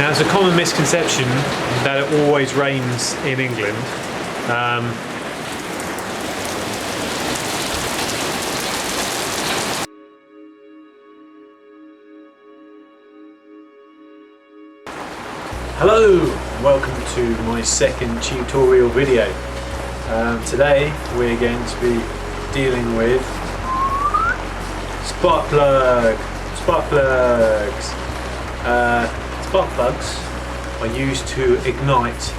Now, it's a common misconception that it always rains in England. Hello, welcome to my second tutorial video. Today we're going to be dealing with spark plugs. Spark plugs are used to ignite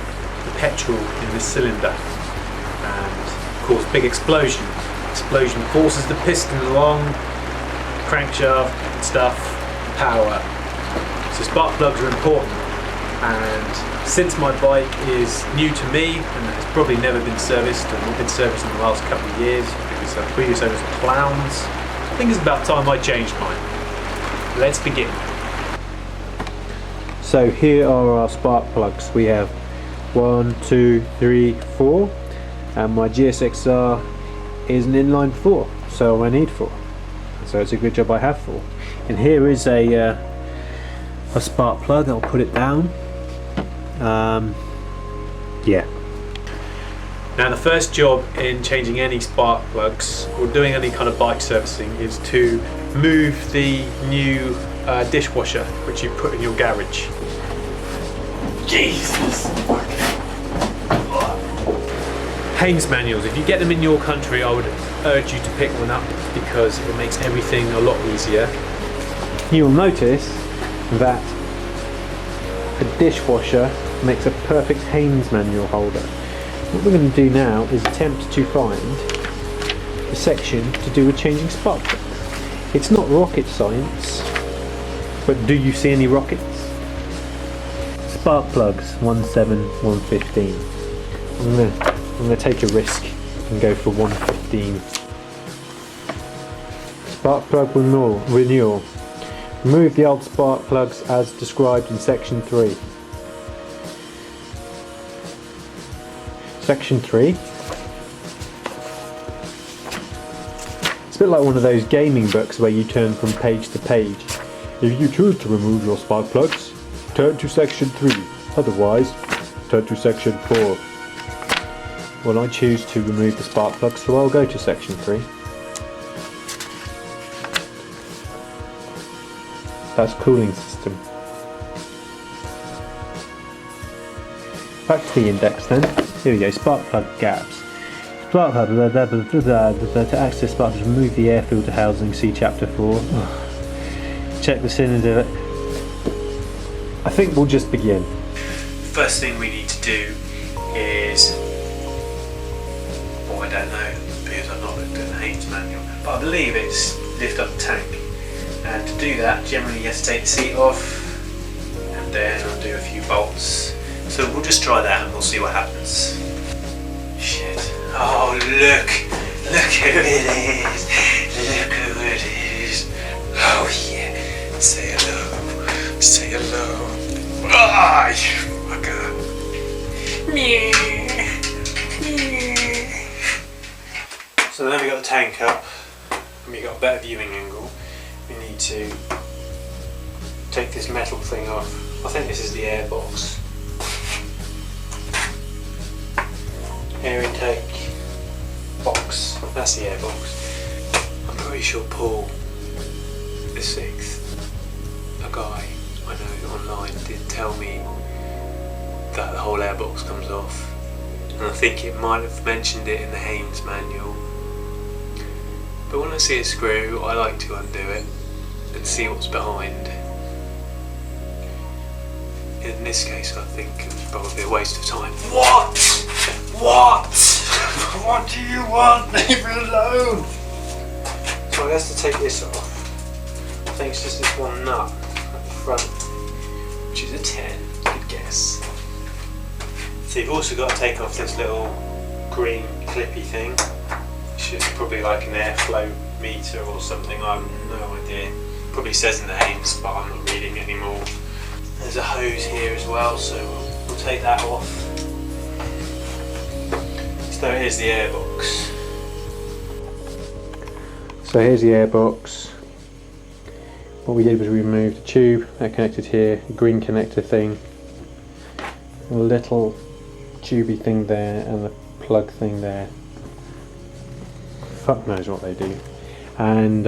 the petrol in the cylinder and cause big explosion. Explosion forces the piston along, crankshaft, stuff, power. So spark plugs are important. And since my bike is new to me and has probably never been serviced and not been serviced in the last couple of years because the previous owners were clowns, I think it's about time I changed mine. Let's begin. So here are our spark plugs. We have 1, 2, 3, 4, and my GSX-R is an inline 4, so I need 4. So it's a good job I have 4. And here is a spark plug. I'll put it down. Yeah. Now, the first job in changing any spark plugs or doing any kind of bike servicing is to move the new dishwasher which you put in your garage. Jesus! Haynes manuals, if you get them in your country, I would urge you to pick one up because it makes everything a lot easier. You'll notice that a dishwasher makes a perfect Haynes manual holder. What we're going to do now is attempt to find a section to do with changing spark plugs. It's not rocket science, but do you see any rockets? Spark plugs 17115. I'm going to take a risk and go for 115. Spark plug renewal. Remove the old spark plugs as described in section 3. Section 3. It's a bit like one of those gaming books where you turn from page to page. If you choose to remove your spark plugs, turn to section 3. Otherwise, turn to section 4. Well, I choose to remove the spark plugs, so I'll go to section 3. That's cooling system. Back to the index then. Here we go, spark plug gaps. Spark plug, to access spark plugs, remove the air filter housing, see chapter 4. Check the cylinder. I think we'll just begin. First thing we need to do is, I don't know because I've not looked at the Haynes manual, but I believe it's lift up the tank. And to do that, generally you have to take the seat off and then undo a few bolts. So we'll just try that and we'll see what happens. Shit. Oh, look who it is. Look who it is. Oh yeah. Say hello. Say hello. Ah, you fucker. So then we got the tank up and we got a better viewing angle. We need to take this metal thing off. I think this is the air box. Air intake box. That's the air box. I'm pretty sure Paul the 6th, a guy I know online, did tell me that the whole air box comes off. And I think it might have mentioned it in the Haynes manual. But when I see a screw, I like to undo it and see what's behind. In this case, I think it was probably a waste of time. What? What? What do you want? Leave me alone! So I guess to take this off, I think it's just this one nut at the front, which is a 10, good guess. So you've also got to take off this little green clippy thing. It's probably like an airflow meter or something, I have no idea. Probably says in the Haynes, but I'm not reading anymore. There's a hose here as well, so we'll take that off. So here's the air box. So here's the air box. what we did was we removed the tube that connected here, a green connector thing, a little tubey thing there, and the plug thing there. Fuck knows what they do. And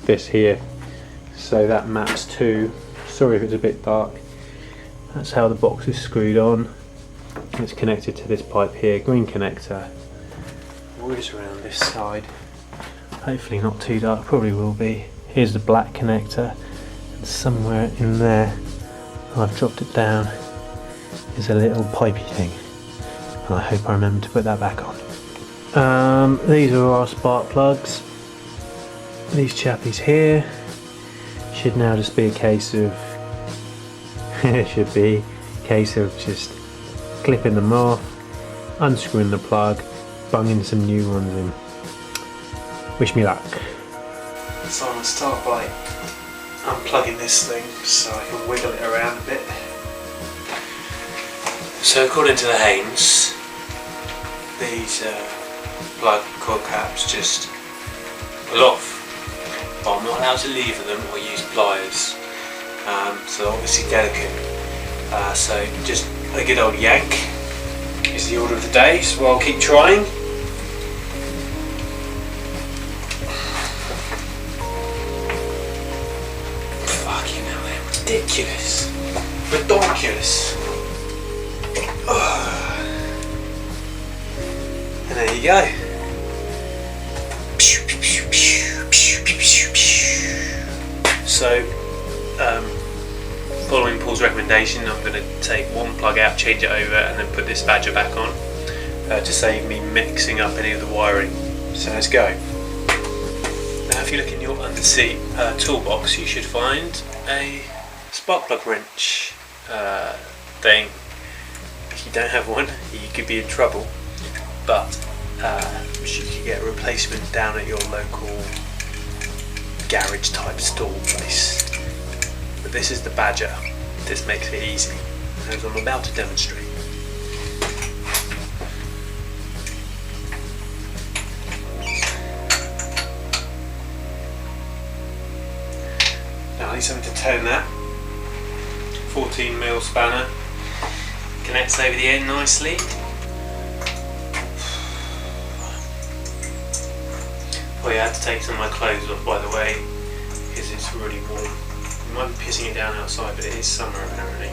this here. So that maps to, sorry if it's a bit dark, that's how the box is screwed on. It's connected to this pipe here, green connector. Wheels around this side. Hopefully not too dark, probably will be. Here's the black connector, and somewhere in there, I've dropped it down, is a little pipey thing. And I hope I remember to put that back on. These are our spark plugs. These chappies here should now just be a case of it should be a case of just clipping them off, unscrewing the plug, bunging some new ones in. Wish me luck. So I'm going to start by unplugging this thing so I can wiggle it around a bit. So according to the Haynes, these plug coil caps just pull off. But I'm not allowed to lever them or use pliers, so obviously delicate. So just a good old yank is the order of the day, so I'll keep trying. Fucking hell, they're ridiculous. Ridiculous. And there you go. So, following Paul's recommendation, I'm going to take one plug out, change it over, and then put this badger back on to save me mixing up any of the wiring. So let's go. Now, if you look in your underseat toolbox, you should find a spark plug wrench thing. If you don't have one, you could be in trouble. But you could get a replacement down at your local garage type store place. But this is the badger. This makes it easy, as I'm about to demonstrate. Now I need something to turn that. 14mm spanner. Connects over the end nicely. Oh yeah, I had to take some of my clothes off, by the way, because it's really warm. You might be pissing it down outside, but it is summer apparently.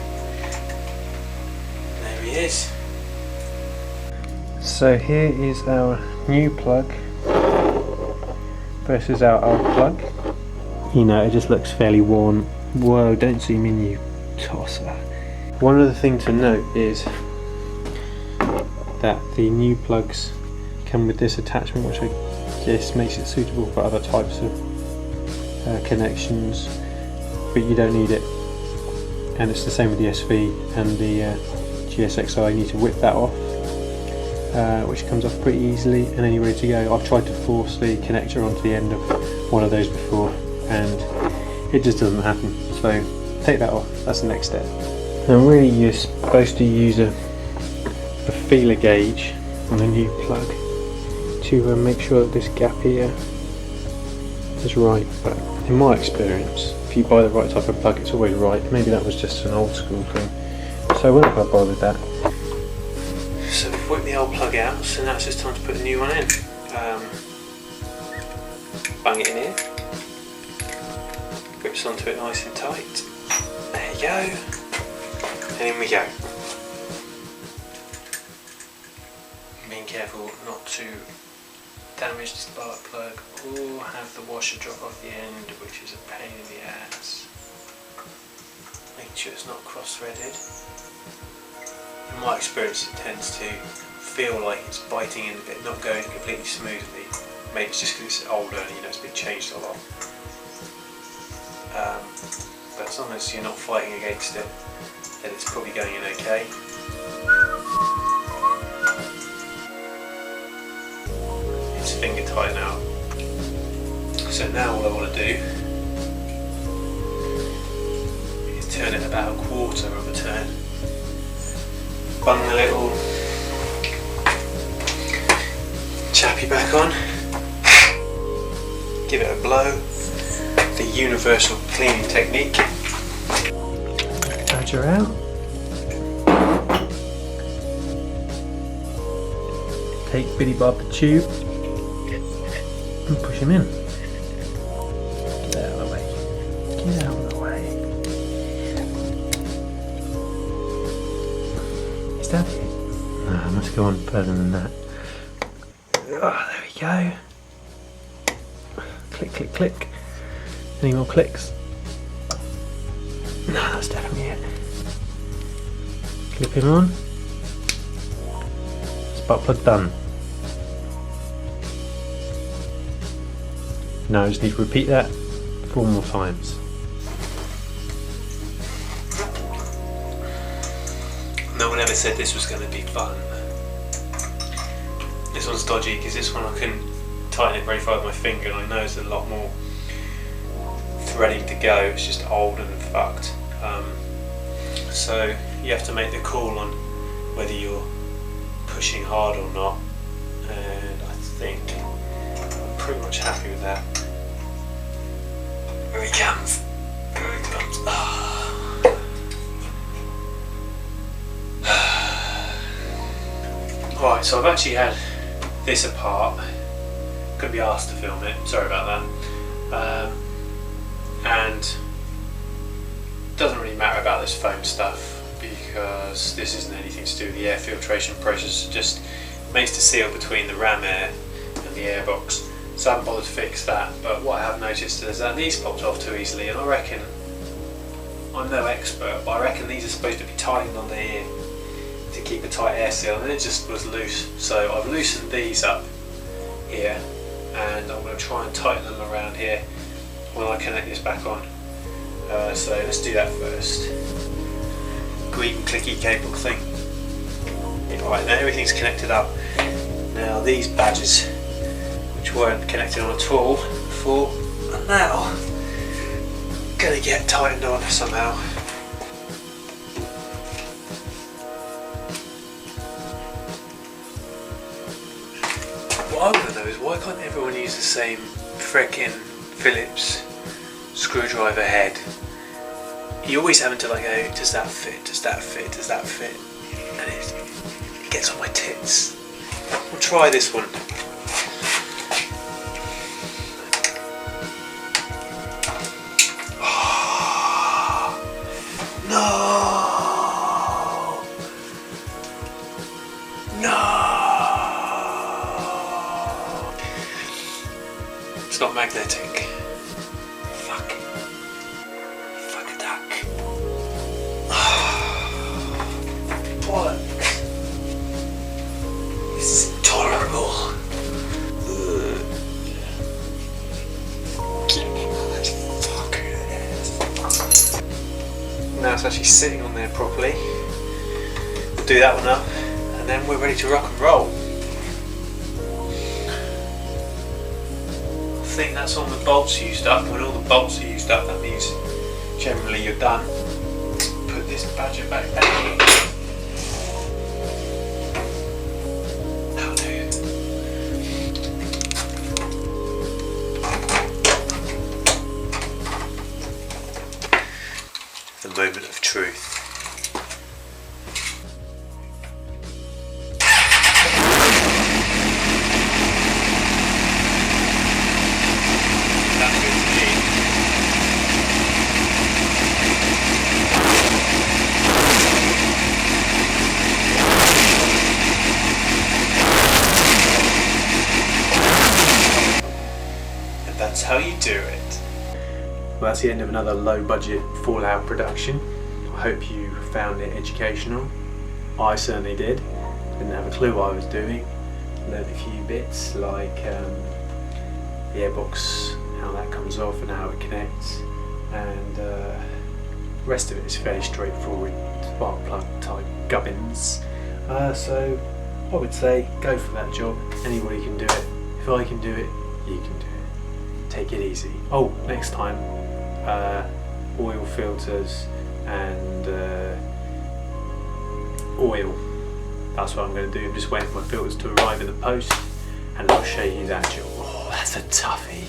There he is. So here is our new plug versus our old plug. You know, it just looks fairly worn. Whoa, don't zoom in, you tosser. One other thing to note is that the new plugs come with this attachment, which I guess makes it suitable for other types of connections, but you don't need it. And it's the same with the SV and the GSX-R. You need to whip that off, which comes off pretty easily, and then you're ready to go. I've tried to force the connector onto the end of one of those before, and it just doesn't happen. So take that off. That's the next step. And really, you're supposed to use a feeler gauge on a new plug to make sure that this gap here is right. But in my experience, if you buy the right type of plug, it's always right. Maybe that was just an old school thing, so we're not going to bother with that. So we've whipped the old plug out, so now it's just time to put the new one in. Bang it in here, grips onto it nice and tight. There you go, and in we go. Being careful not to damage the spark plug or have the washer drop off the end, which is a pain in the ass. Making sure it's not cross-threaded. In my experience, it tends to feel like it's biting in a bit, not going completely smoothly. Maybe it's just because it's older and it's been changed a lot. But as long as you're not fighting against it, then it's probably going in okay. It's finger tight now. So now what I want to do is turn it about a quarter of a turn. Bung the little chappy back on. Give it a blow. the universal cleaning technique. Badger out. Take Billy Bob the tube and push him in. Get out of the way. Get out of the way. Is that it? No, I must go on further than that. Oh, there we go. Click, click, click. Any more clicks? No, that's definitely it. Clip him on. Spark plug done. Now I just need to repeat that 4 more times. No one ever said this was going to be fun. This one's dodgy because this one I couldn't tighten it very far with my finger, and I know there's a lot more threading to go. It's just old and fucked. So you have to make the call on whether you're pushing hard or not, and I think I'm pretty much happy with that. Here he comes. Here he comes. Right, so I've actually had this apart. Couldn't be asked to film it, sorry about that. And doesn't really matter about this foam stuff because this isn't anything to do with the air filtration process. It just makes the seal between the ram air and the airbox. So I haven't bothered to fix that, but what I have noticed is that these popped off too easily, and I reckon, I'm no expert, but I reckon these are supposed to be tightened on the ear to keep a tight air seal, and it just was loose. So I've loosened these up here, and I'm going to try and tighten them around here when I connect this back on. So let's do that first. Green clicky cable thing. Right, now everything's connected up. Now these badges, which weren't connected on at all before, are now going to get tightened on somehow. What I want to know is why can't everyone use the same frickin' Phillips screwdriver head? You always having to like go, does that fit, does that fit, does that fit? And it gets on my tits. We'll try this one. Oh, no! No! It's not magnetic. Fuck. Fuck a duck. Bollocks. This is intolerable. Now it's actually sitting on there properly. We'll do that one up, and then we're ready to rock and roll. I think that's all the bolts used up. When all the bolts are used up, that means generally you're done. Put this badger back down. That'll do. The moment of truth. That's good to me. And that's how you do it. Well, that's the end of another low budget Fallout production. I hope you found it educational. I certainly did. Didn't have a clue what I was doing. Learned a few bits like the airbox, how that comes off and how it connects, and the rest of it is fairly straightforward spark plug type gubbins. So I would say go for that job. Anybody can do it. If I can do it, you can do it. Take it easy. Oh, next time, oil filters and oil. That's what I'm going to do. I'm just waiting for my filters to arrive in the post, and I'll show you that job. Oh, that's a toughie.